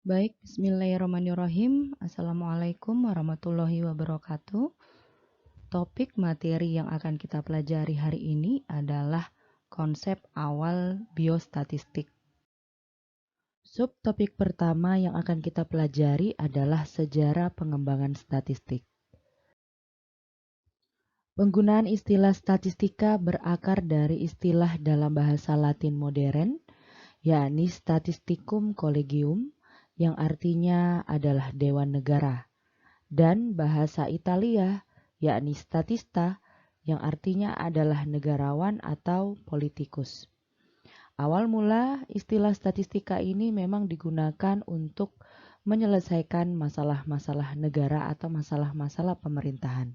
Baik, bismillahirrahmanirrahim. Assalamualaikum warahmatullahi wabarakatuh. Topik materi yang akan kita pelajari hari ini adalah konsep awal biostatistik. Subtopik pertama yang akan kita pelajari adalah sejarah pengembangan statistik. Penggunaan istilah statistika berakar dari istilah dalam bahasa Latin modern, yakni statisticum collegium, yang artinya adalah Dewan Negara, dan bahasa Italia, yakni statista, yang artinya adalah negarawan atau politikus. Awal mula istilah statistika ini memang digunakan untuk menyelesaikan masalah-masalah negara atau masalah-masalah pemerintahan.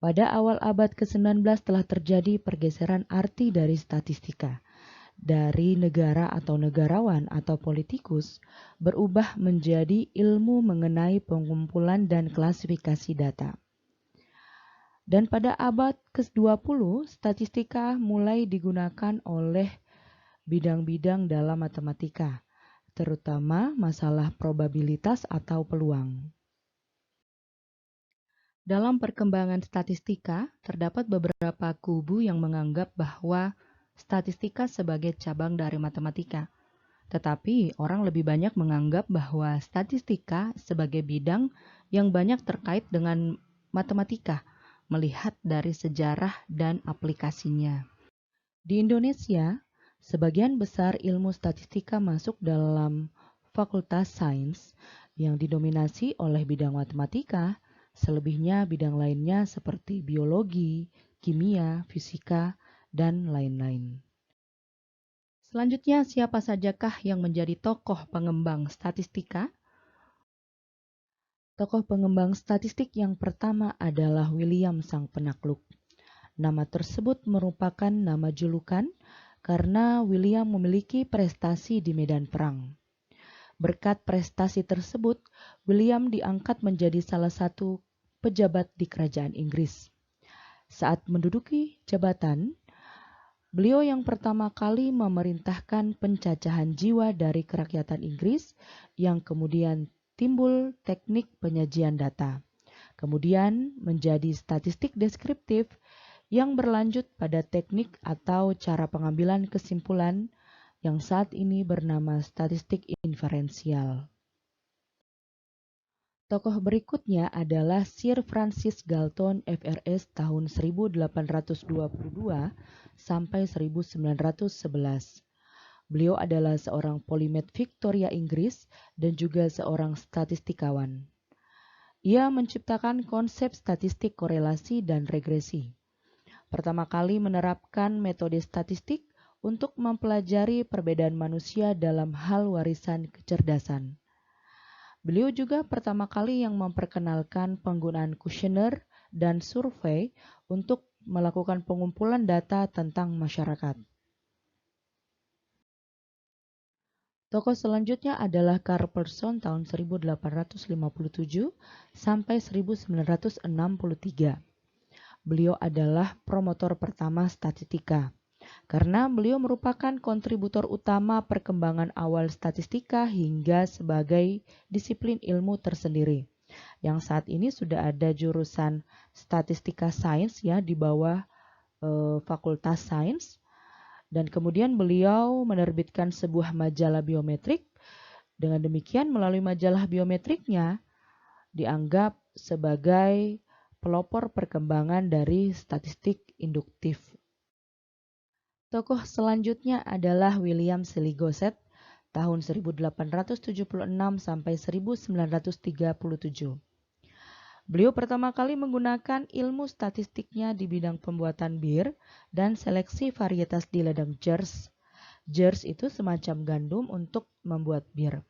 Pada awal abad ke-19 telah terjadi pergeseran arti dari statistika. Dari negara atau negarawan atau politikus berubah menjadi ilmu mengenai pengumpulan dan klasifikasi data. Dan pada abad ke-20, statistika mulai digunakan oleh bidang-bidang dalam matematika, terutama masalah probabilitas atau peluang. Dalam perkembangan statistika, terdapat beberapa kubu yang menganggap bahwa statistika sebagai cabang dari matematika. Tetapi orang lebih banyak menganggap bahwa statistika sebagai bidang yang banyak terkait dengan matematika, melihat dari sejarah dan aplikasinya. Di Indonesia, sebagian besar ilmu statistika masuk dalam Fakultas Sains yang didominasi oleh bidang matematika, selebihnya bidang lainnya seperti biologi, kimia, fisika, dan lain-lain. Selanjutnya, siapa sajakah yang menjadi tokoh pengembang statistika? Tokoh pengembang statistik yang pertama adalah William Sang Penakluk. Nama tersebut merupakan nama julukan karena William memiliki prestasi di medan perang. Berkat prestasi tersebut, William diangkat menjadi salah satu pejabat di kerajaan Inggris. Saat menduduki jabatan, beliau yang pertama kali memerintahkan pencacahan jiwa dari kerakyatan Inggris yang kemudian timbul teknik penyajian data. Kemudian menjadi statistik deskriptif yang berlanjut pada teknik atau cara pengambilan kesimpulan yang saat ini bernama statistik inferensial. Tokoh berikutnya adalah Sir Francis Galton FRS tahun 1822 sampai 1911. Beliau adalah seorang polimet Victoria Inggris dan juga seorang statistikawan. Ia menciptakan konsep statistik korelasi dan regresi. Pertama kali menerapkan metode statistik untuk mempelajari perbedaan manusia dalam hal warisan kecerdasan. Beliau juga pertama kali yang memperkenalkan penggunaan kuesioner dan survei untuk melakukan pengumpulan data tentang masyarakat. Tokoh selanjutnya adalah Carl Pearson tahun 1857 sampai 1963. Beliau adalah promotor pertama statistika, karena beliau merupakan kontributor utama perkembangan awal statistika hingga sebagai disiplin ilmu tersendiri. Yang saat ini sudah ada jurusan statistika sains ya di bawah Fakultas Sains, dan kemudian beliau menerbitkan sebuah majalah biometrik. Dengan demikian melalui majalah biometriknya dianggap sebagai pelopor perkembangan dari statistik induktif. Tokoh selanjutnya adalah William Seligoset tahun 1876 sampai 1937. Beliau pertama kali menggunakan ilmu statistiknya di bidang pembuatan bir dan seleksi varietas di ladang Gers. Gers itu semacam gandum untuk membuat bir.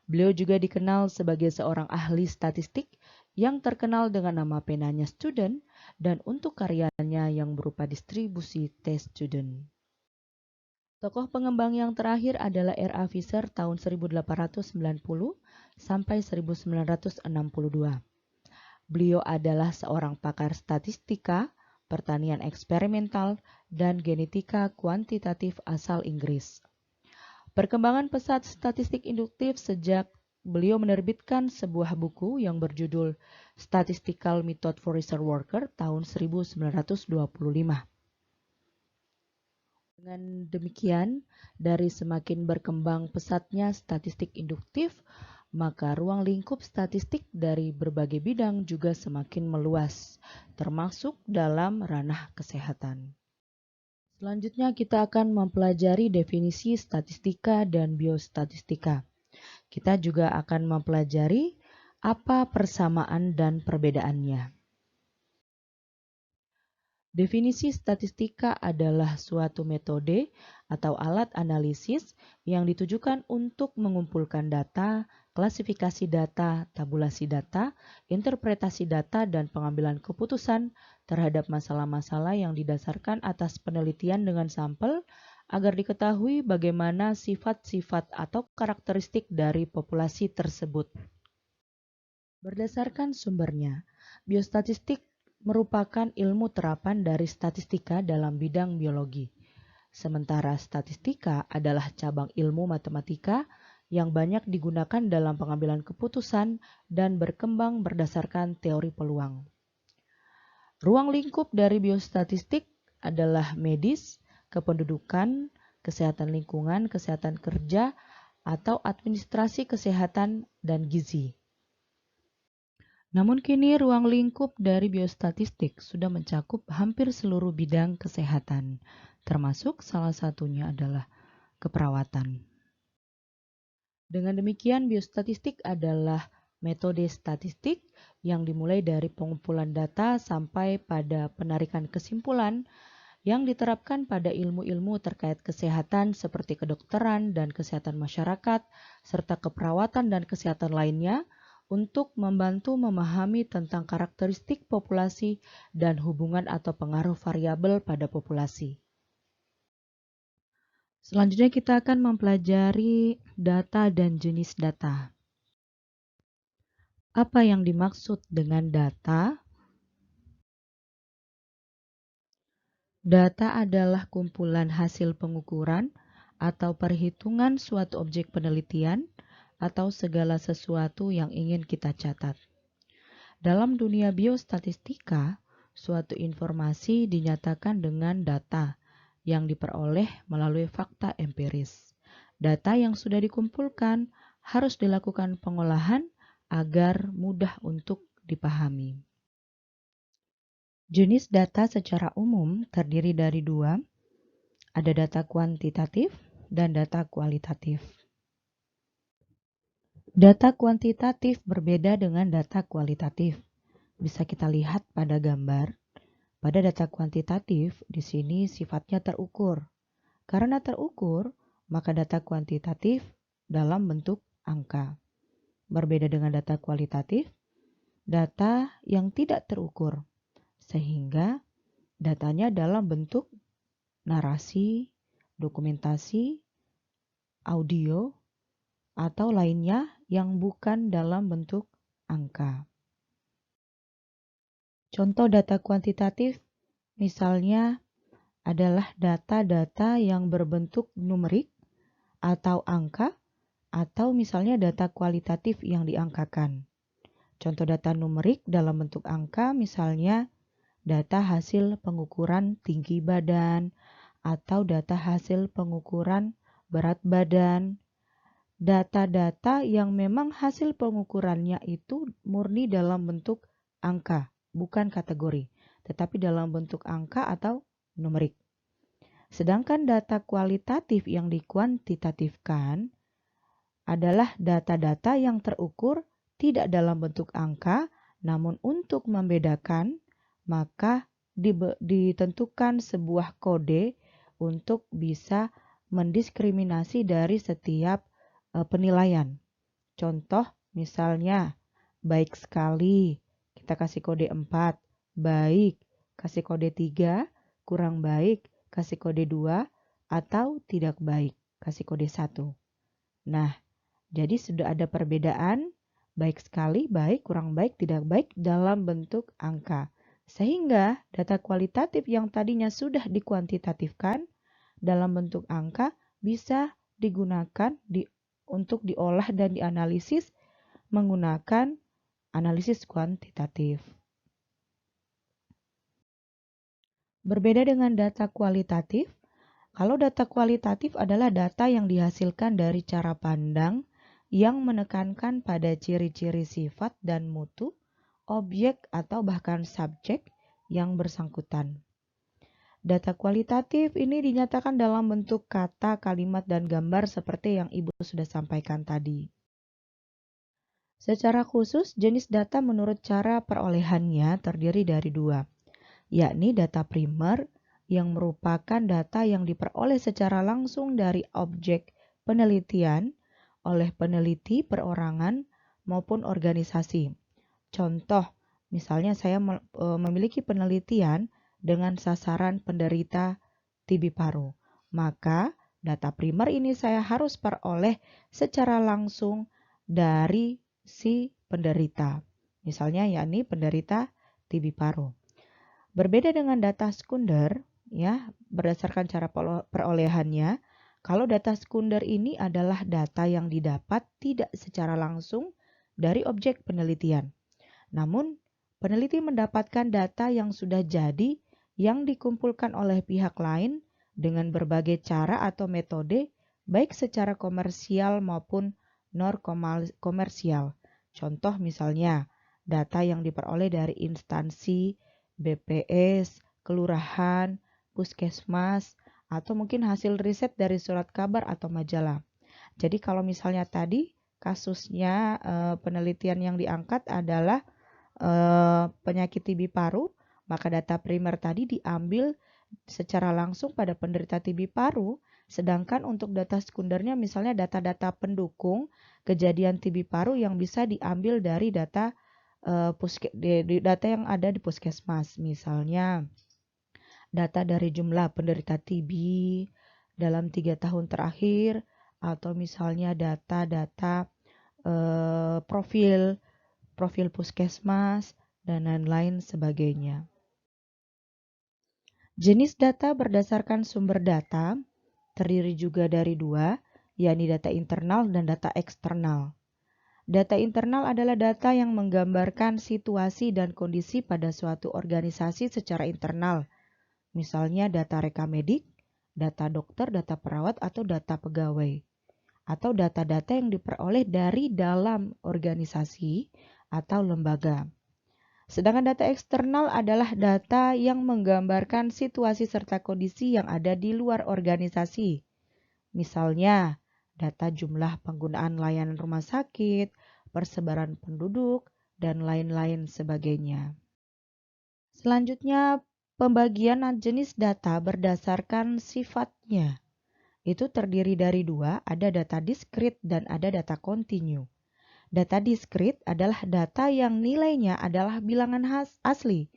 Beliau juga dikenal sebagai seorang ahli statistik yang terkenal dengan nama penanya Student dan untuk karyanya yang berupa distribusi test student. Tokoh pengembang yang terakhir adalah R.A. Fisher tahun 1890 sampai 1962. Beliau adalah seorang pakar statistika, pertanian eksperimental, dan genetika kuantitatif asal Inggris. Perkembangan pesat statistik induktif sejak beliau menerbitkan sebuah buku yang berjudul Statistical Method for Research Worker tahun 1925. Dengan demikian, dari semakin berkembang pesatnya statistik induktif, maka ruang lingkup statistik dari berbagai bidang juga semakin meluas, termasuk dalam ranah kesehatan. Selanjutnya kita akan mempelajari definisi statistika dan biostatistika. Kita juga akan mempelajari apa persamaan dan perbedaannya. Definisi statistika adalah suatu metode atau alat analisis yang ditujukan untuk mengumpulkan data, klasifikasi data, tabulasi data, interpretasi data, dan pengambilan keputusan terhadap masalah-masalah yang didasarkan atas penelitian dengan sampel agar diketahui bagaimana sifat-sifat atau karakteristik dari populasi tersebut. Berdasarkan sumbernya, biostatistik merupakan ilmu terapan dari statistika dalam bidang biologi. Sementara statistika adalah cabang ilmu matematika yang banyak digunakan dalam pengambilan keputusan dan berkembang berdasarkan teori peluang. Ruang lingkup dari biostatistik adalah medis, kependudukan, kesehatan lingkungan, kesehatan kerja, atau administrasi kesehatan dan gizi. Namun kini ruang lingkup dari biostatistik sudah mencakup hampir seluruh bidang kesehatan, termasuk salah satunya adalah keperawatan. Dengan demikian, biostatistik adalah metode statistik yang dimulai dari pengumpulan data sampai pada penarikan kesimpulan yang diterapkan pada ilmu-ilmu terkait kesehatan seperti kedokteran dan kesehatan masyarakat, serta keperawatan dan kesehatan lainnya, untuk membantu memahami tentang karakteristik populasi dan hubungan atau pengaruh variabel pada populasi. Selanjutnya kita akan mempelajari data dan jenis data. Apa yang dimaksud dengan data? Data adalah kumpulan hasil pengukuran atau perhitungan suatu objek penelitian atau segala sesuatu yang ingin kita catat. Dalam dunia biostatistika, suatu informasi dinyatakan dengan data yang diperoleh melalui fakta empiris. Data yang sudah dikumpulkan harus dilakukan pengolahan agar mudah untuk dipahami. Jenis data secara umum terdiri dari dua, ada data kuantitatif dan data kualitatif. Data kuantitatif berbeda dengan data kualitatif. Bisa kita lihat pada gambar. Pada data kuantitatif, di sini sifatnya terukur. Karena terukur, maka data kuantitatif dalam bentuk angka. Berbeda dengan data kualitatif, data yang tidak terukur, sehingga datanya dalam bentuk narasi, dokumentasi, audio, atau lainnya yang bukan dalam bentuk angka. Contoh data kuantitatif misalnya adalah data-data yang berbentuk numerik atau angka, atau misalnya data kualitatif yang diangkakan. Contoh data numerik dalam bentuk angka misalnya data hasil pengukuran tinggi badan atau data hasil pengukuran berat badan. Data-data yang memang hasil pengukurannya itu murni dalam bentuk angka, bukan kategori, tetapi dalam bentuk angka atau numerik. Sedangkan data kualitatif yang dikuantitatifkan adalah data-data yang terukur tidak dalam bentuk angka, namun untuk membedakan, maka ditentukan sebuah kode untuk bisa mendiskriminasi dari setiap penilaian. Contoh misalnya, baik sekali, kita kasih kode 4, baik, kasih kode 3, kurang baik, kasih kode 2, atau tidak baik, kasih kode 1. Nah, jadi sudah ada perbedaan baik sekali, baik, kurang baik, tidak baik dalam bentuk angka. Sehingga data kualitatif yang tadinya sudah dikuantitatifkan dalam bentuk angka bisa digunakan untuk diolah dan dianalisis menggunakan analisis kuantitatif. Berbeda dengan data kualitatif, kalau data kualitatif adalah data yang dihasilkan dari cara pandang yang menekankan pada ciri-ciri sifat dan mutu, objek atau bahkan subjek yang bersangkutan. Data kualitatif ini dinyatakan dalam bentuk kata, kalimat, dan gambar seperti yang Ibu sudah sampaikan tadi. Secara khusus, jenis data menurut cara perolehannya terdiri dari dua, yakni data primer yang merupakan data yang diperoleh secara langsung dari objek penelitian oleh peneliti perorangan maupun organisasi. Contoh, misalnya saya memiliki penelitian dengan sasaran penderita TB paru. Maka data primer ini saya harus peroleh secara langsung dari si penderita. Misalnya yakni penderita TB paru. Berbeda dengan data sekunder, ya, berdasarkan cara perolehannya, kalau data sekunder ini adalah data yang didapat tidak secara langsung dari objek penelitian. Namun, peneliti mendapatkan data yang sudah jadi yang dikumpulkan oleh pihak lain dengan berbagai cara atau metode, baik secara komersial maupun non-komersial. Contoh misalnya, data yang diperoleh dari instansi, BPS, kelurahan, puskesmas, atau mungkin hasil riset dari surat kabar atau majalah. Jadi kalau misalnya tadi kasusnya penelitian yang diangkat adalah penyakit TB paru, maka data primer tadi diambil secara langsung pada penderita TB paru, sedangkan untuk data sekundernya misalnya data-data pendukung kejadian TB paru yang bisa diambil dari data data yang ada di puskesmas, misalnya data dari jumlah penderita TB dalam 3 tahun terakhir, atau misalnya data-data profil puskesmas, dan lain-lain sebagainya. Jenis data berdasarkan sumber data terdiri juga dari dua, yakni data internal dan data eksternal. Data internal adalah data yang menggambarkan situasi dan kondisi pada suatu organisasi secara internal, misalnya data rekam medik, data dokter, data perawat, atau data pegawai, atau data-data yang diperoleh dari dalam organisasi atau lembaga. Sedangkan data eksternal adalah data yang menggambarkan situasi serta kondisi yang ada di luar organisasi. Misalnya, data jumlah penggunaan layanan rumah sakit, persebaran penduduk, dan lain-lain sebagainya. Selanjutnya, pembagian jenis data berdasarkan sifatnya. Itu terdiri dari dua, ada data diskrit dan ada data kontinu. Data diskrit adalah data yang nilainya adalah bilangan asli.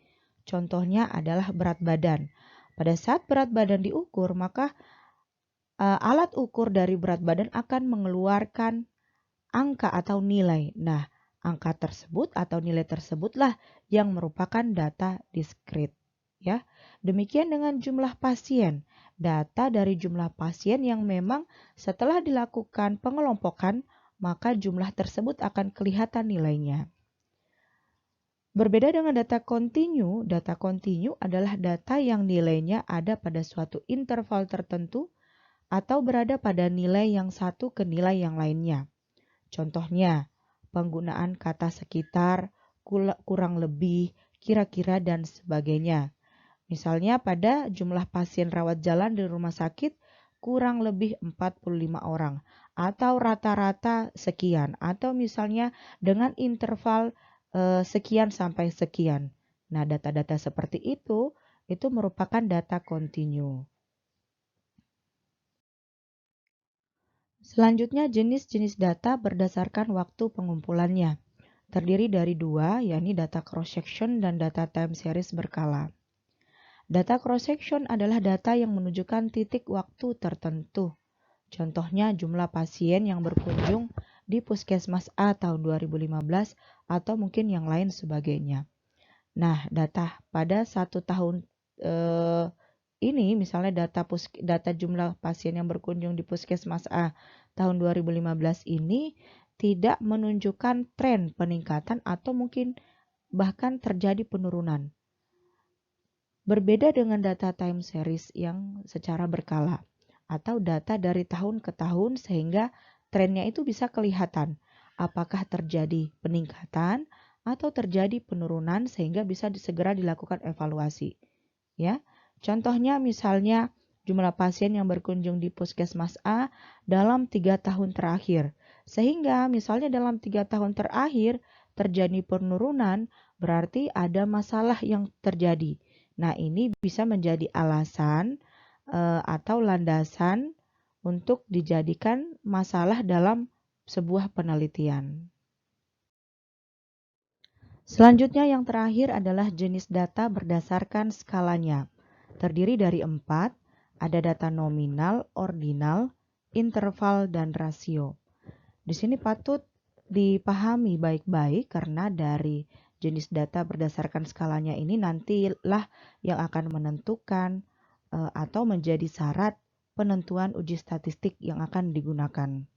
Contohnya adalah berat badan. Pada saat berat badan diukur, maka alat ukur dari berat badan akan mengeluarkan angka atau nilai. Nah, angka tersebut atau nilai tersebutlah yang merupakan data diskrit. Ya, demikian dengan jumlah pasien. Data dari jumlah pasien yang memang setelah dilakukan pengelompokan, maka jumlah tersebut akan kelihatan nilainya. Berbeda dengan data kontinu adalah data yang nilainya ada pada suatu interval tertentu atau berada pada nilai yang satu ke nilai yang lainnya. Contohnya, penggunaan kata sekitar, kurang lebih, kira-kira, dan sebagainya. Misalnya pada jumlah pasien rawat jalan di rumah sakit kurang lebih 45 orang atau rata-rata sekian, atau misalnya dengan interval sekian sampai sekian. Nah, data-data seperti itu merupakan data kontinu. Selanjutnya, jenis-jenis data berdasarkan waktu pengumpulannya. Terdiri dari dua, yakni data cross-section dan data time series berkala. Data cross-section adalah data yang menunjukkan titik waktu tertentu. Contohnya jumlah pasien yang berkunjung di Puskesmas A tahun 2015 atau mungkin yang lain sebagainya. Nah, data pada 1 tahun ini misalnya data jumlah pasien yang berkunjung di Puskesmas A tahun 2015 ini tidak menunjukkan tren peningkatan atau mungkin bahkan terjadi penurunan. Berbeda dengan data time series yang secara berkala atau data dari tahun ke tahun sehingga trennya itu bisa kelihatan apakah terjadi peningkatan atau terjadi penurunan sehingga bisa segera dilakukan evaluasi. Ya, contohnya misalnya jumlah pasien yang berkunjung di Puskesmas A dalam 3 tahun terakhir. Sehingga misalnya dalam 3 tahun terakhir terjadi penurunan, berarti ada masalah yang terjadi. Nah, ini bisa menjadi alasan atau landasan untuk dijadikan masalah dalam sebuah penelitian. Selanjutnya yang terakhir adalah jenis data berdasarkan skalanya. Terdiri dari 4, ada data nominal, ordinal, interval, dan rasio. Di sini patut dipahami baik-baik karena dari jenis data berdasarkan skalanya ini nantilah yang akan menentukan atau menjadi syarat penentuan uji statistik yang akan digunakan.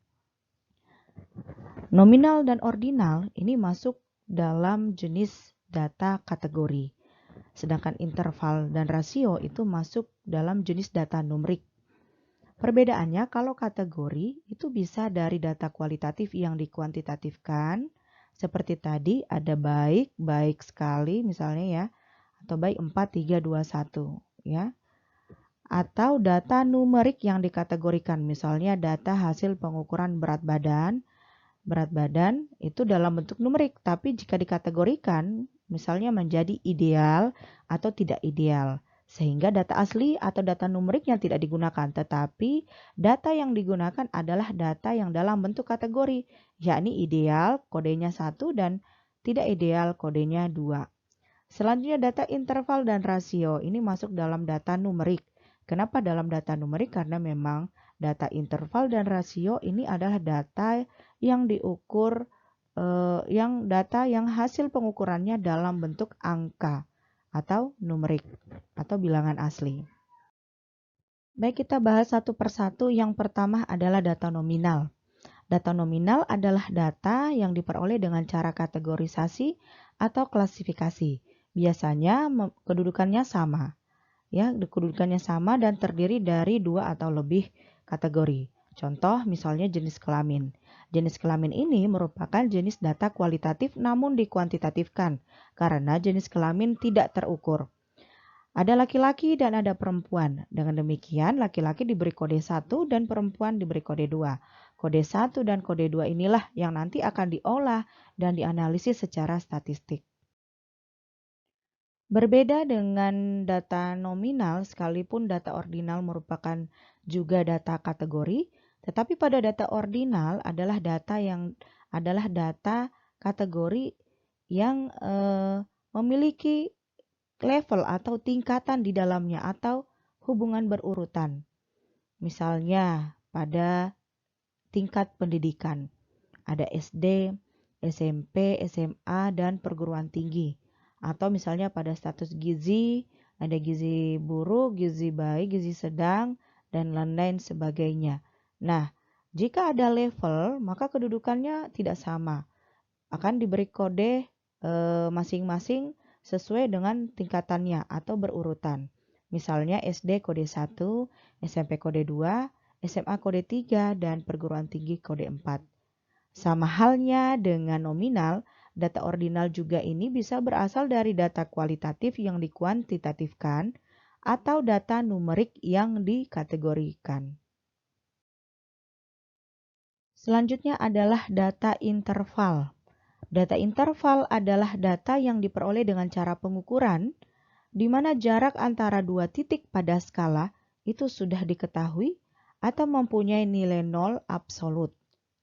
Nominal dan ordinal ini masuk dalam jenis data kategori. Sedangkan interval dan rasio itu masuk dalam jenis data numerik. Perbedaannya kalau kategori itu bisa dari data kualitatif yang dikuantitatifkan, seperti tadi ada baik, baik sekali misalnya ya, atau baik 4, 3, 2, 1 ya. Atau data numerik yang dikategorikan, misalnya data hasil pengukuran berat badan. Berat badan itu dalam bentuk numerik, tapi jika dikategorikan misalnya menjadi ideal atau tidak ideal. Sehingga data asli atau data numeriknya tidak digunakan, tetapi data yang digunakan adalah data yang dalam bentuk kategori, yakni ideal kodenya 1 dan tidak ideal kodenya 2. Selanjutnya data interval dan rasio ini masuk dalam data numerik. Kenapa dalam data numerik? Karena memang data interval dan rasio ini adalah data yang diukur data yang hasil pengukurannya dalam bentuk angka atau numerik atau bilangan asli. Baik, kita bahas satu persatu. Yang pertama adalah data nominal. Data nominal adalah data yang diperoleh dengan cara kategorisasi atau klasifikasi. Biasanya kedudukannya sama. Ya, kedudukannya sama dan terdiri dari 2 atau lebih kategori. Contoh misalnya jenis kelamin. Jenis kelamin ini merupakan jenis data kualitatif namun dikuantitatifkan karena jenis kelamin tidak terukur. Ada laki-laki dan ada perempuan. Dengan demikian, laki-laki diberi kode 1 dan perempuan diberi kode 2. Kode 1 dan kode 2 inilah yang nanti akan diolah dan dianalisis secara statistik. Berbeda dengan data nominal, sekalipun data ordinal merupakan juga data kategori, tetapi pada data ordinal adalah data kategori yang memiliki level atau tingkatan di dalamnya atau hubungan berurutan. Misalnya pada tingkat pendidikan, ada SD, SMP, SMA, dan perguruan tinggi. Atau misalnya pada status gizi, ada gizi buruk, gizi baik, gizi sedang, dan lain-lain sebagainya. Nah, jika ada level, maka kedudukannya tidak sama. Akan diberi kode masing-masing sesuai dengan tingkatannya atau berurutan. Misalnya SD kode 1, SMP kode 2, SMA kode 3, dan perguruan tinggi kode 4. Sama halnya dengan nominal, data ordinal juga ini bisa berasal dari data kualitatif yang dikuantitatifkan atau data numerik yang dikategorikan. Selanjutnya adalah data interval. Data interval adalah data yang diperoleh dengan cara pengukuran, di mana jarak antara dua titik pada skala itu sudah diketahui atau mempunyai nilai nol absolut.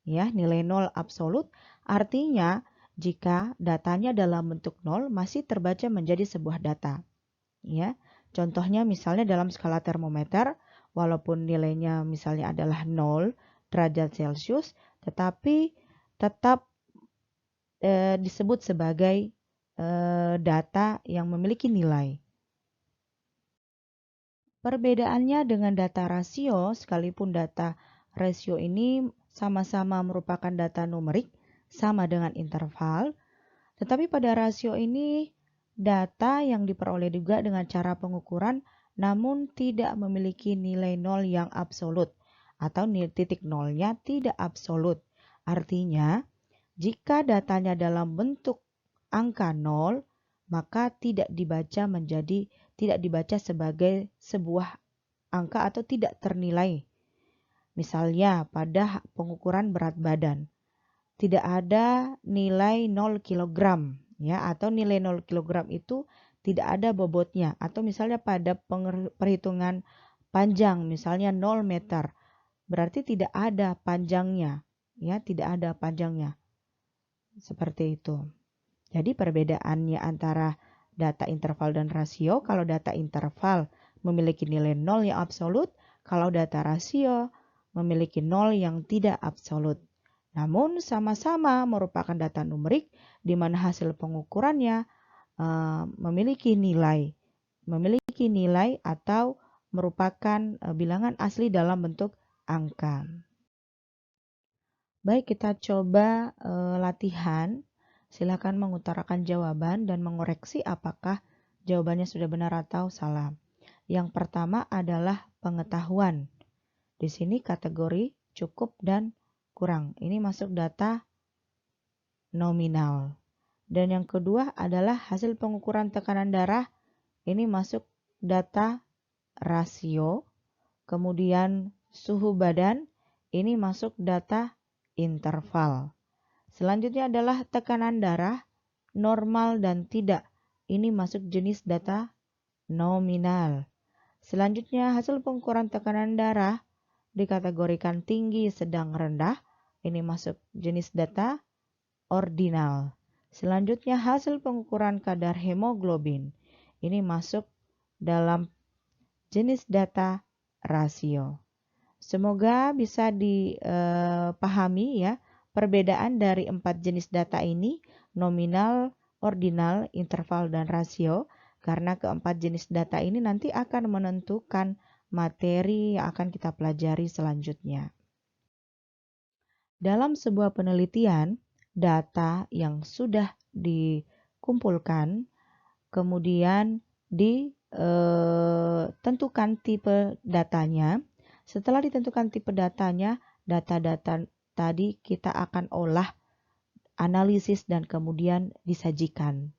Ya, nilai nol absolut artinya jika datanya dalam bentuk nol masih terbaca menjadi sebuah data. Ya, contohnya misalnya dalam skala termometer, walaupun nilainya misalnya adalah 0 derajat Celcius, tetapi tetap disebut sebagai data yang memiliki nilai. Perbedaannya dengan data rasio, sekalipun data rasio ini sama-sama merupakan data numerik, sama dengan interval, tetapi pada rasio ini data yang diperoleh juga dengan cara pengukuran namun tidak memiliki nilai nol yang absolut atau titik nolnya tidak absolut. Artinya, jika datanya dalam bentuk angka 0, maka tidak dibaca sebagai sebuah angka atau tidak ternilai. Misalnya pada pengukuran berat badan, tidak ada nilai 0 kg ya, atau nilai 0 kg itu tidak ada bobotnya, atau misalnya pada perhitungan panjang misalnya 0 meter, berarti tidak ada panjangnya ya, tidak ada panjangnya. Seperti itu. Jadi perbedaannya antara data interval dan rasio, kalau data interval memiliki nilai 0 yang absolut, kalau data rasio memiliki 0 yang tidak absolut. Namun sama-sama merupakan data numerik di mana hasil pengukurannya memiliki nilai atau merupakan bilangan asli dalam bentuk angka. Baik, kita coba latihan. Silakan mengutarakan jawaban dan mengoreksi apakah jawabannya sudah benar atau salah. Yang pertama adalah pengetahuan. Di sini kategori cukup dan kurang. Ini masuk data nominal. Dan yang kedua adalah hasil pengukuran tekanan darah. Ini masuk data rasio. Kemudian suhu badan. Ini masuk data interval. Selanjutnya adalah tekanan darah, normal dan tidak. Ini masuk jenis data nominal. Selanjutnya hasil pengukuran tekanan darah dikategorikan tinggi, sedang, rendah. Ini masuk jenis data ordinal. Selanjutnya hasil pengukuran kadar hemoglobin. Ini masuk dalam jenis data rasio. Semoga bisa dipahami ya perbedaan dari 4 jenis data ini, nominal, ordinal, interval, dan rasio, karena keempat jenis data ini nanti akan menentukan materi yang akan kita pelajari selanjutnya. Dalam sebuah penelitian, data yang sudah dikumpulkan, kemudian ditentukan tipe datanya. Setelah ditentukan tipe datanya, data-data tadi kita akan olah, analisis, dan kemudian disajikan.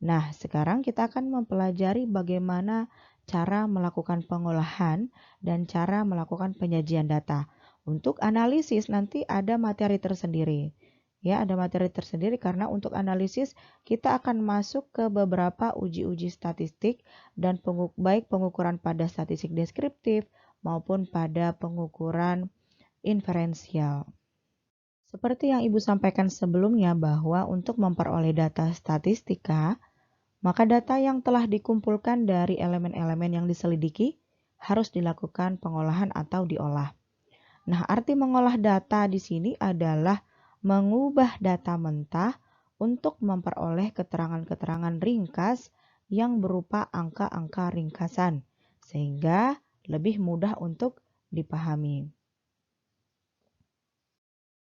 Nah, sekarang kita akan mempelajari bagaimana cara melakukan pengolahan dan cara melakukan penyajian data. Untuk analisis nanti ada materi tersendiri. Ya, ada materi tersendiri karena untuk analisis kita akan masuk ke beberapa uji-uji statistik dan baik pengukuran pada statistik deskriptif maupun pada pengukuran inferensial. Seperti yang Ibu sampaikan sebelumnya bahwa untuk memperoleh data statistika, maka data yang telah dikumpulkan dari elemen-elemen yang diselidiki harus dilakukan pengolahan atau diolah. Nah, arti mengolah data di sini adalah mengubah data mentah untuk memperoleh keterangan-keterangan ringkas yang berupa angka-angka ringkasan, sehingga lebih mudah untuk dipahami.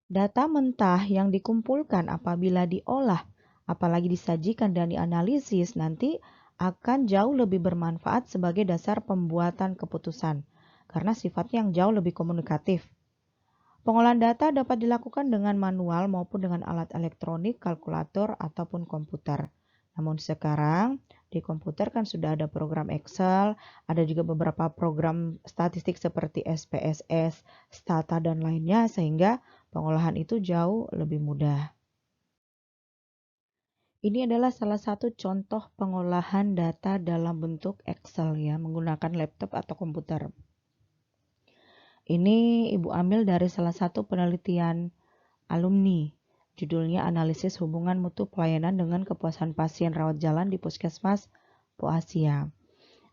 Data mentah yang dikumpulkan apabila diolah, apalagi disajikan dan dianalisis, nanti akan jauh lebih bermanfaat sebagai dasar pembuatan keputusan, karena sifatnya yang jauh lebih komunikatif. Pengolahan data dapat dilakukan dengan manual maupun dengan alat elektronik, kalkulator, ataupun komputer. Namun sekarang di komputer kan sudah ada program Excel, ada juga beberapa program statistik seperti SPSS, Stata, dan lainnya, sehingga pengolahan itu jauh lebih mudah. Ini adalah salah satu contoh pengolahan data dalam bentuk Excel ya, menggunakan laptop atau komputer. Ini Ibu ambil dari salah satu penelitian alumni. Judulnya Analisis Hubungan Mutu Pelayanan dengan Kepuasan Pasien Rawat Jalan di Puskesmas POASIA.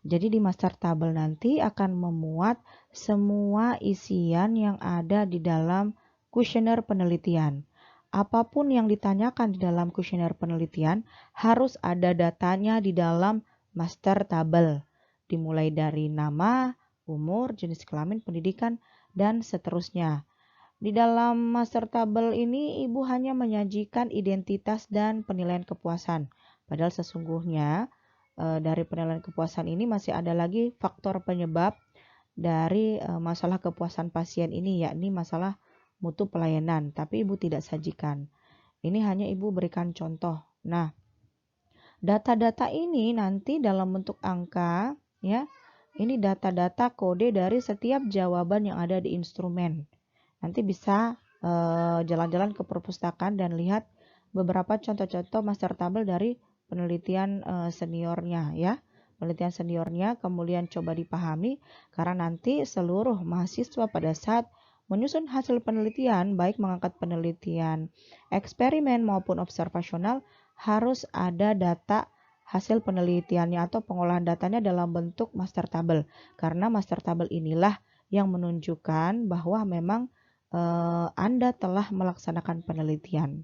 Jadi di master tabel nanti akan memuat semua isian yang ada di dalam kuesioner penelitian. Apapun yang ditanyakan di dalam kuesioner penelitian harus ada datanya di dalam master tabel. dimulai dari nama, umur, jenis kelamin, pendidikan, dan seterusnya. Di dalam master tabel ini, Ibu hanya menyajikan identitas dan penilaian kepuasan. Padahal sesungguhnya dari penilaian kepuasan ini masih ada lagi faktor penyebab dari masalah kepuasan pasien ini, yakni masalah mutu pelayanan. Tapi Ibu tidak sajikan. Ini hanya Ibu berikan contoh. Nah, data-data ini nanti dalam bentuk angka, ya. Ini data-data kode dari setiap jawaban yang ada di instrumen. Nanti bisa jalan-jalan ke perpustakaan dan lihat beberapa contoh-contoh master tabel dari penelitian seniornya, ya. Penelitian seniornya kemudian coba dipahami, karena nanti seluruh mahasiswa pada saat menyusun hasil penelitian, baik mengangkat penelitian eksperimen maupun observasional, harus ada data hasil penelitiannya atau pengolahan datanya dalam bentuk master tabel. Karena master tabel inilah yang menunjukkan bahwa memang Anda telah melaksanakan penelitian.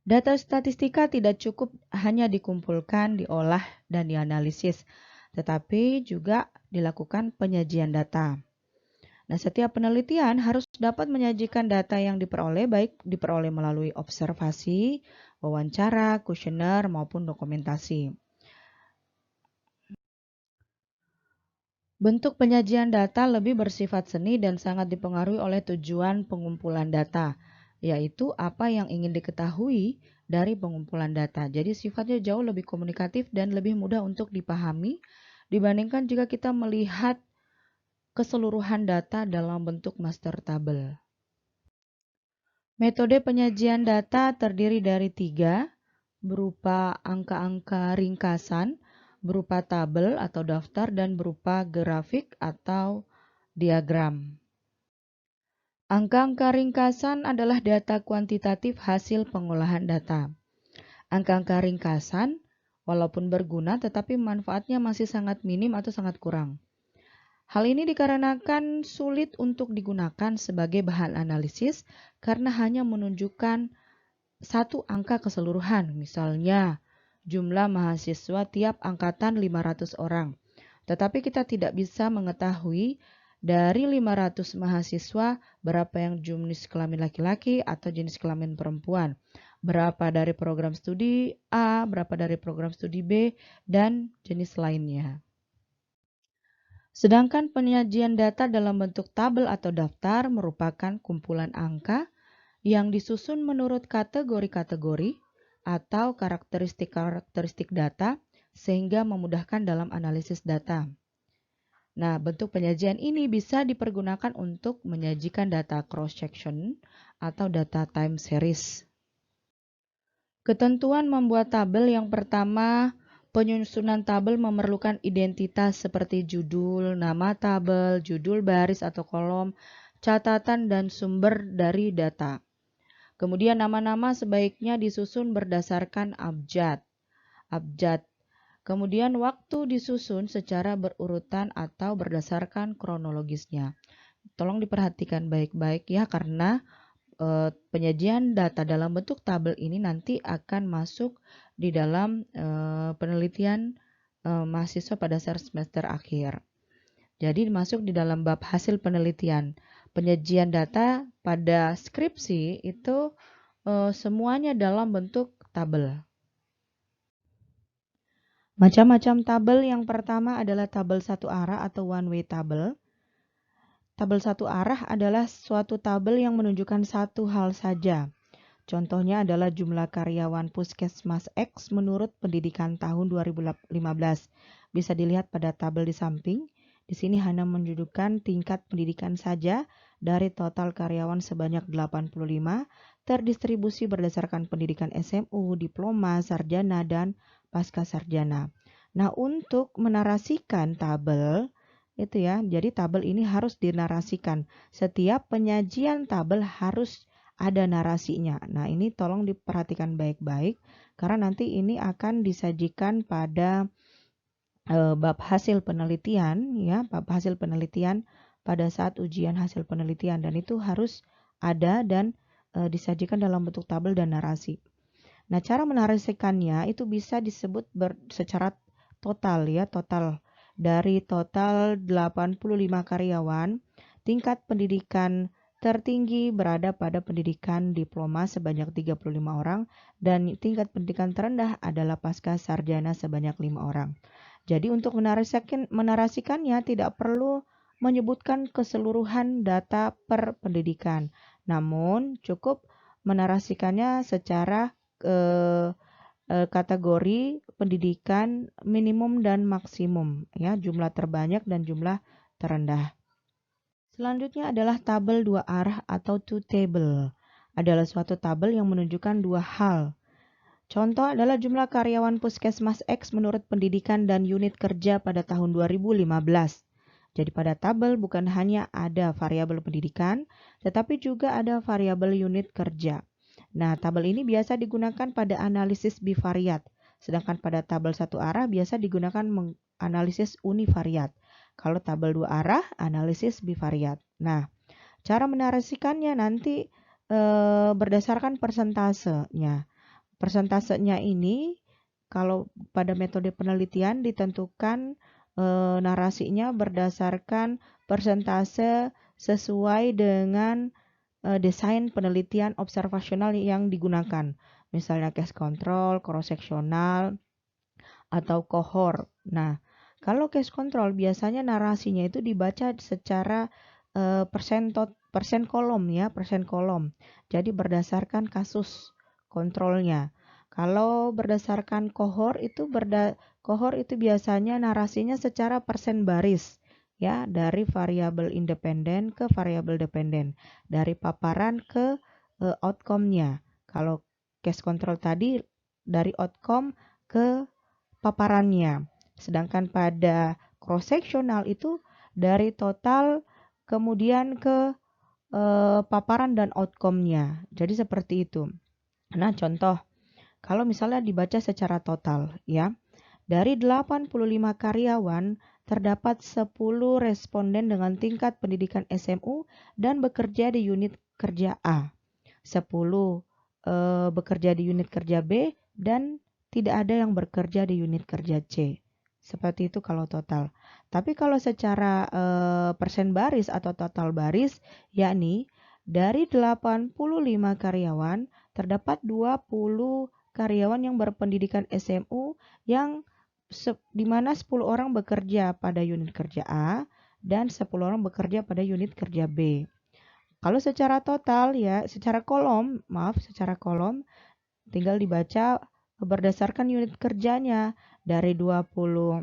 Data statistika tidak cukup hanya dikumpulkan, diolah, dan dianalisis, tetapi juga dilakukan penyajian data. Nah, setiap penelitian harus dapat menyajikan data yang diperoleh, baik diperoleh melalui observasi, wawancara, kuesioner, maupun dokumentasi. Bentuk penyajian data lebih bersifat seni dan sangat dipengaruhi oleh tujuan pengumpulan data, yaitu apa yang ingin diketahui dari pengumpulan data. Jadi sifatnya jauh lebih komunikatif dan lebih mudah untuk dipahami dibandingkan jika kita melihat keseluruhan data dalam bentuk master tabel. Metode penyajian data terdiri dari 3, berupa angka-angka ringkasan, berupa tabel atau daftar, dan berupa grafik atau diagram. Angka-angka ringkasan adalah data kuantitatif hasil pengolahan data. Angka-angka ringkasan walaupun berguna tetapi manfaatnya masih sangat minim atau sangat kurang. Hal ini dikarenakan sulit untuk digunakan sebagai bahan analisis karena hanya menunjukkan satu angka keseluruhan, misalnya jumlah mahasiswa tiap angkatan 500 orang. Tetapi kita tidak bisa mengetahui dari 500 mahasiswa berapa yang jenis kelamin laki-laki atau jenis kelamin perempuan, berapa dari program studi A, berapa dari program studi B, dan jenis lainnya. Sedangkan penyajian data dalam bentuk tabel atau daftar merupakan kumpulan angka yang disusun menurut kategori-kategori atau karakteristik-karakteristik data sehingga memudahkan dalam analisis data. Nah, bentuk penyajian ini bisa dipergunakan untuk menyajikan data cross-section atau data time series. Ketentuan membuat tabel yang pertama, penyusunan tabel memerlukan identitas seperti judul, nama tabel, judul baris atau kolom, catatan dan sumber dari data. Kemudian nama-nama sebaiknya disusun berdasarkan abjad. Kemudian waktu disusun secara berurutan atau berdasarkan kronologisnya. Tolong diperhatikan baik-baik ya, karena penyajian data dalam bentuk tabel ini nanti akan masuk di dalam penelitian mahasiswa pada semester akhir. Jadi masuk di dalam bab hasil penelitian. Penyajian data pada skripsi itu semuanya dalam bentuk tabel. Macam-macam tabel, yang pertama adalah tabel satu arah atau one way tabel. Tabel satu arah adalah suatu tabel yang menunjukkan satu hal saja. Contohnya adalah jumlah karyawan Puskesmas X menurut pendidikan tahun 2015. Bisa dilihat pada tabel di samping. Di sini hanya menunjukkan tingkat pendidikan saja dari total karyawan sebanyak 85, terdistribusi berdasarkan pendidikan SMU, diploma, sarjana, dan pasca sarjana. Nah, untuk menarasikan tabel, itu ya, jadi tabel ini harus dinarasikan. Setiap penyajian tabel harus ada narasinya. Nah, ini tolong diperhatikan baik-baik karena nanti ini akan disajikan pada bab hasil penelitian, ya, bab hasil penelitian pada saat ujian hasil penelitian, dan itu harus ada dan disajikan dalam bentuk tabel dan narasi. Nah, cara menarasikannya itu bisa disebut secara total ya, total. Dari total 85 karyawan, tingkat pendidikan tertinggi berada pada pendidikan diploma sebanyak 35 orang dan tingkat pendidikan terendah adalah pasca sarjana sebanyak 5 orang. Jadi untuk menarasikannya tidak perlu menyebutkan keseluruhan data per pendidikan, namun cukup menarasikannya secara kategori pendidikan minimum dan maksimum ya, jumlah terbanyak dan jumlah terendah. Selanjutnya adalah tabel dua arah atau two table. Adalah suatu tabel yang menunjukkan dua hal. Contoh adalah jumlah karyawan Puskesmas X menurut pendidikan dan unit kerja pada tahun 2015. Jadi pada tabel bukan hanya ada variabel pendidikan, tetapi juga ada variabel unit kerja. Nah, tabel ini biasa digunakan pada analisis bivariat, sedangkan pada tabel satu arah biasa digunakan menganalisis univariat. Kalau tabel dua arah, analisis bivariat. Nah, cara menarasikannya nanti berdasarkan persentasenya. Persentasenya ini kalau pada metode penelitian ditentukan narasinya berdasarkan persentase sesuai dengan desain penelitian observasional yang digunakan. Misalnya case control, cross-sectional, atau cohort. Nah, kalau case control biasanya narasinya itu dibaca secara persen kolom ya, persen kolom. Jadi berdasarkan kasus kontrolnya. Kalau berdasarkan cohort itu biasanya narasinya secara persen baris ya, dari variabel independen ke variabel dependen, dari paparan ke outcome-nya. Kalau case control tadi dari outcome ke paparannya. Sedangkan pada cross-sectional itu dari total kemudian ke paparan dan outcome-nya. Jadi seperti itu. Nah, contoh, kalau misalnya dibaca secara total ya, dari 85 karyawan terdapat 10 responden dengan tingkat pendidikan SMU dan bekerja di unit kerja A. 10 bekerja di unit kerja B dan tidak ada yang bekerja di unit kerja C. Seperti itu kalau total. Tapi kalau secara persen baris atau total baris, yakni dari 85 karyawan terdapat 20 karyawan yang berpendidikan SMU yang di mana 10 orang bekerja pada unit kerja A dan 10 orang bekerja pada unit kerja B. Kalau secara total ya, secara kolom tinggal dibaca berdasarkan unit kerjanya. Dari 20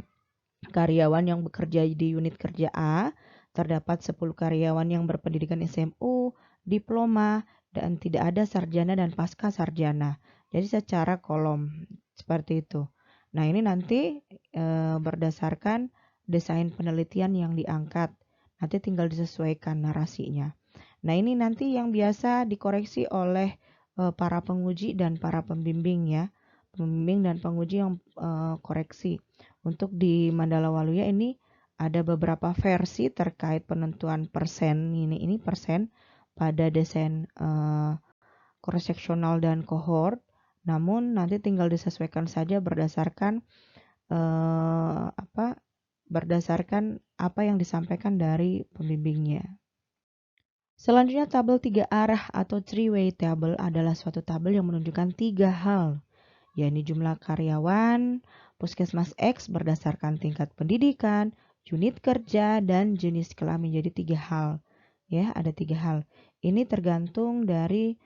karyawan yang bekerja di unit kerja A, terdapat 10 karyawan yang berpendidikan SMU, diploma, dan tidak ada sarjana dan pasca sarjana. Jadi secara kolom seperti itu. Nah, ini nanti berdasarkan desain penelitian yang diangkat. Nanti tinggal disesuaikan narasinya. Nah, ini nanti yang biasa dikoreksi oleh para penguji dan para pembimbing ya. Pembimbing dan penguji yang koreksi. Untuk di Mandala Waluya ini ada beberapa versi terkait penentuan persen. Ini persen pada desain cross-sectional dan cohort. Namun nanti tinggal disesuaikan saja berdasarkan apa yang disampaikan dari pembimbingnya. Selanjutnya tabel 3 arah atau three-way table adalah suatu tabel yang menunjukkan 3 hal, yakni jumlah karyawan Puskesmas X berdasarkan tingkat pendidikan, unit kerja, dan jenis kelamin. Jadi 3 hal. Ya, ada 3 hal. Ini tergantung dari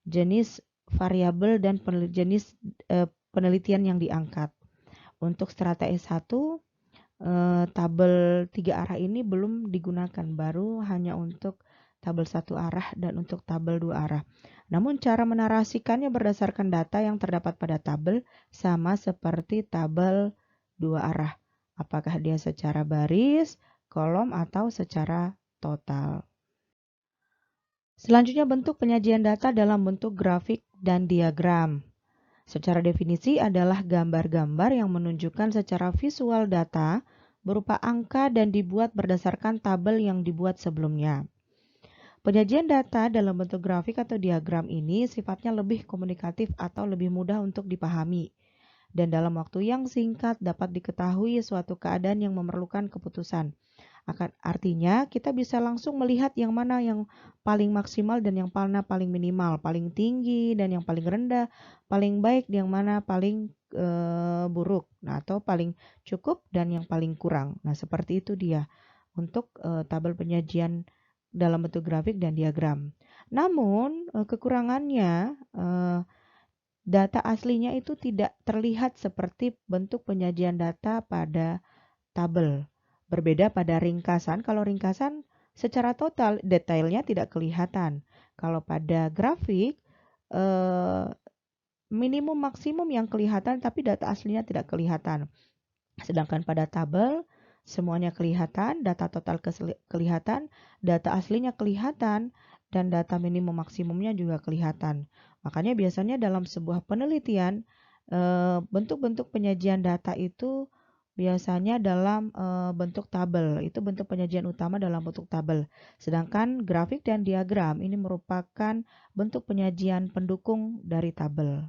jenis variabel dan jenis penelitian yang diangkat. Untuk strata S1, tabel 3 arah ini belum digunakan, baru hanya untuk tabel 1 arah dan untuk tabel 2 arah. Namun cara menarasikannya berdasarkan data yang terdapat pada tabel sama seperti tabel 2 arah. Apakah dia secara baris, kolom, atau secara total. Selanjutnya bentuk penyajian data dalam bentuk grafik dan diagram. Secara definisi adalah gambar-gambar yang menunjukkan secara visual data berupa angka dan dibuat berdasarkan tabel yang dibuat sebelumnya. Penyajian data dalam bentuk grafik atau diagram ini sifatnya lebih komunikatif atau lebih mudah untuk dipahami, dan dalam waktu yang singkat dapat diketahui suatu keadaan yang memerlukan keputusan. Artinya kita bisa langsung melihat yang mana yang paling maksimal dan yang mana paling minimal, paling tinggi dan yang paling rendah, paling baik dan yang mana paling buruk, nah atau paling cukup dan yang paling kurang. Nah seperti itu dia untuk tabel penyajian dalam bentuk grafik dan diagram. Namun kekurangannya data aslinya itu tidak terlihat seperti bentuk penyajian data pada tabel. Berbeda pada ringkasan, kalau ringkasan secara total detailnya tidak kelihatan. Kalau pada grafik, minimum maksimum yang kelihatan tapi data aslinya tidak kelihatan. Sedangkan pada tabel, semuanya kelihatan, data total kelihatan, data aslinya kelihatan, dan data minimum maksimumnya juga kelihatan. Makanya biasanya dalam sebuah penelitian, bentuk-bentuk penyajian data itu biasanya dalam bentuk tabel. Itu bentuk penyajian utama dalam bentuk tabel. Sedangkan grafik dan diagram ini merupakan bentuk penyajian pendukung dari tabel.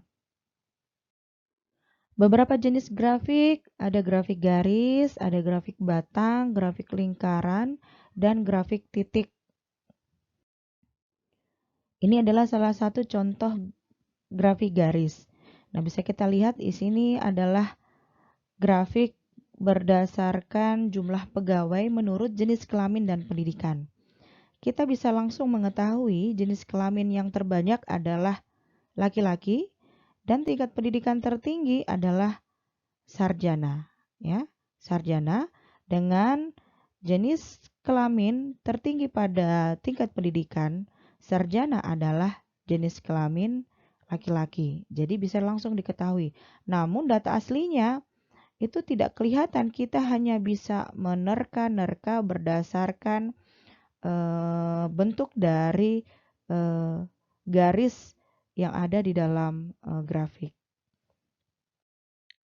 Beberapa jenis grafik, ada grafik garis, ada grafik batang, grafik lingkaran, dan grafik titik. Ini adalah salah satu contoh grafik garis. Nah, bisa kita lihat di sini adalah grafik berdasarkan jumlah pegawai menurut jenis kelamin dan pendidikan. Kita bisa langsung mengetahui jenis kelamin yang terbanyak adalah laki-laki dan tingkat pendidikan tertinggi adalah sarjana, ya. Sarjana dengan jenis kelamin tertinggi pada tingkat pendidikan, sarjana adalah jenis kelamin laki-laki. Jadi bisa langsung diketahui. Namun data aslinya itu tidak kelihatan, kita hanya bisa menerka-nerka berdasarkan bentuk dari garis yang ada di dalam grafik.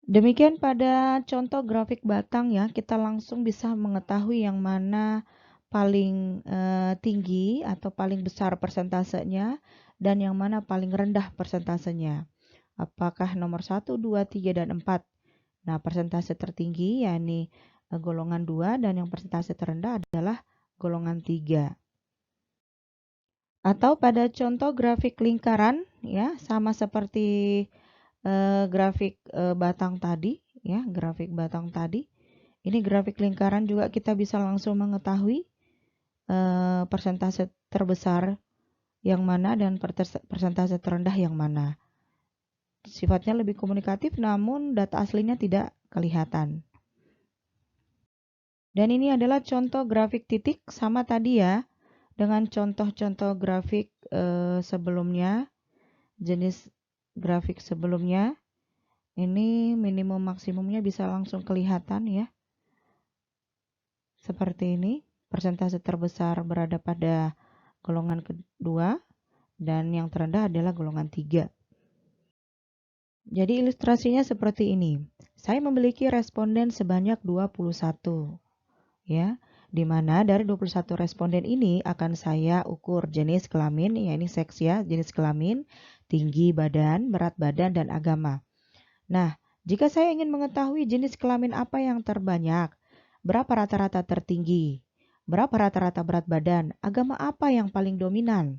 Demikian pada contoh grafik batang ya, kita langsung bisa mengetahui yang mana paling tinggi atau paling besar persentasenya dan yang mana paling rendah persentasenya. Apakah nomor 1, 2, 3, dan 4. Nah, persentase tertinggi yakni golongan 2 dan yang persentase terendah adalah golongan 3. Atau pada contoh grafik lingkaran ya, sama seperti grafik batang tadi ya, grafik batang tadi. Ini grafik lingkaran juga kita bisa langsung mengetahui persentase terbesar yang mana dan persentase terendah yang mana. Sifatnya lebih komunikatif namun data aslinya tidak kelihatan. Dan ini adalah contoh grafik titik sama tadi ya, dengan contoh-contoh grafik sebelumnya, jenis grafik sebelumnya. Ini minimum maksimumnya bisa langsung kelihatan ya. Seperti ini, persentase terbesar berada pada golongan kedua dan yang terendah adalah golongan 3. Jadi ilustrasinya seperti ini. Saya memiliki responden sebanyak 21 ya, di mana dari 21 responden ini akan saya ukur jenis kelamin, ya ini seks ya, jenis kelamin, tinggi badan, berat badan, dan agama. Nah, jika saya ingin mengetahui jenis kelamin apa yang terbanyak, berapa rata-rata tertinggi, berapa rata-rata berat badan, agama apa yang paling dominan.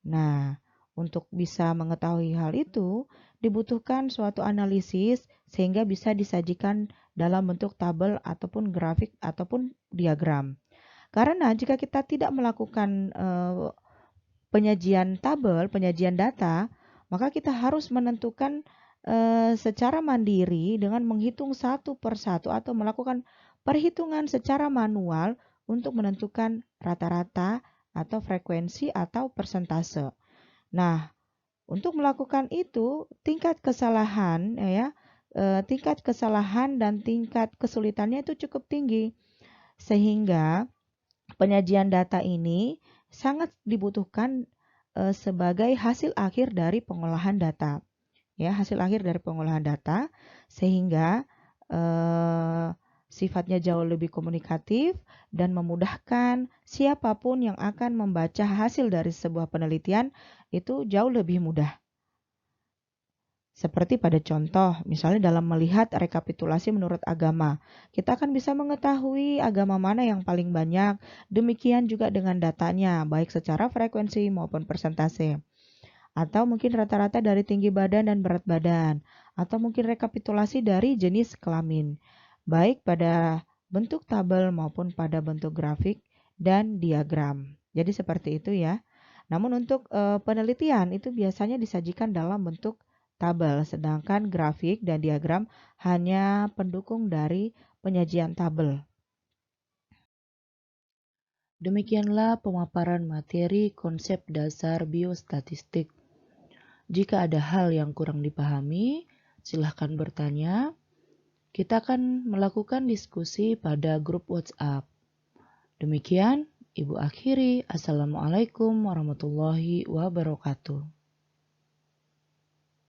Nah, untuk bisa mengetahui hal itu, dibutuhkan suatu analisis sehingga bisa disajikan dalam bentuk tabel ataupun grafik ataupun diagram. Karena jika kita tidak melakukan penyajian tabel, penyajian data, maka kita harus menentukan secara mandiri dengan menghitung satu persatu atau melakukan perhitungan secara manual untuk menentukan rata-rata atau frekuensi atau persentase. Nah, untuk melakukan itu tingkat kesalahan dan tingkat kesulitannya itu cukup tinggi. Sehingga penyajian data ini sangat dibutuhkan sebagai hasil akhir dari pengolahan data. Ya, hasil akhir dari pengolahan data sehingga Sifatnya jauh lebih komunikatif dan memudahkan siapapun yang akan membaca hasil dari sebuah penelitian itu jauh lebih mudah. Seperti pada contoh, misalnya dalam melihat rekapitulasi menurut agama, kita akan bisa mengetahui agama mana yang paling banyak, demikian juga dengan datanya, baik secara frekuensi maupun persentase. Atau mungkin rata-rata dari tinggi badan dan berat badan, atau mungkin rekapitulasi dari jenis kelamin, baik pada bentuk tabel maupun pada bentuk grafik dan diagram. Jadi seperti itu ya. Namun untuk penelitian itu biasanya disajikan dalam bentuk tabel, sedangkan grafik dan diagram hanya pendukung dari penyajian tabel. Demikianlah pemaparan materi konsep dasar biostatistik. Jika ada hal yang kurang dipahami, silahkan bertanya. Kita akan melakukan diskusi pada grup WhatsApp. Demikian, Ibu akhiri. Assalamualaikum warahmatullahi wabarakatuh.